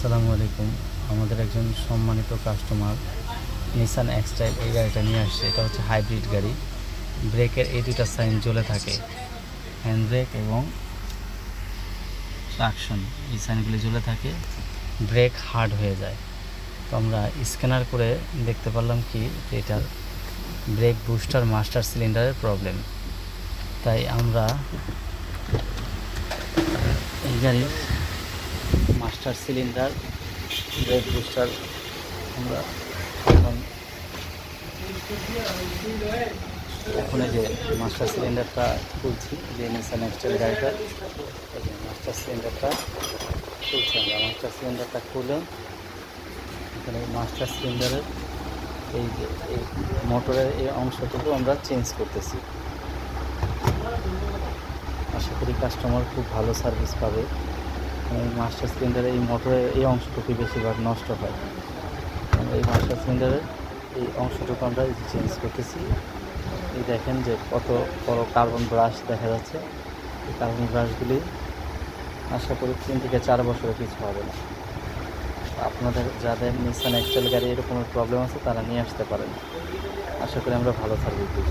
আসসালামু আলাইকুম। আমাদের একজন সম্মানিত কাস্টমার নিসান এক্সটাইল এই গাড়িটা নিয়ে আসছে। এটা হচ্ছে হাইব্রিড গাড়ি। ব্রেকের এই দুইটা সাইন জ্বলে থাকে, হ্যান্ড ব্রেক এবং ট্রাকশন, এই সাইনগুলি জ্বলে থাকে, ব্রেক হার্ড হয়ে যায়। তো আমরা স্ক্যানার করে দেখতে পারলাম কি যে এটার ব্রেক বুস্টার মাস্টার সিলিন্ডারের প্রবলেম। তাই আমরা এই গাড়ির মাস্টার সিলিন্ডার, ব্রেক বুস্টার আমরা এখন এখন এই যে মাস্টার সিলিন্ডারটা খুলছি, যে নিসান এক্সটাইল গাড়িটা, এই যে মাস্টার সিলিন্ডারটা খুলছি। আমরা মাস্টার সিলিন্ডারটা খুলে এখানে মাস্টার সিলিন্ডারের এই যে এই মোটরের এই অংশটুকু আমরা চেঞ্জ করতেছি। আশা করি কাস্টমার খুব ভালো সার্ভিস পাবে। এই মাস্টার সিলিন্ডারের এই মোটরের এই অংশটুকু বেশিরভাগ নষ্ট হয়। আমরা এই মাস্টার সিলিন্ডারের এই অংশটুকু আমরা চেঞ্জ করতেছি। এই দেখেন যে কত বড় কার্বন ব্রাশ দেখা যাচ্ছে। এই কার্বন ব্রাশগুলি আশা করি 3 থেকে 4 বছরে কিছু হবে না। আপনাদের যাদের নিসান এক্সেল গাড়ি এরকমের প্রবলেম আছে তারা নিয়ে আসতে পারেন। আশা করি আমরা ভালো সার্ভিস দিই।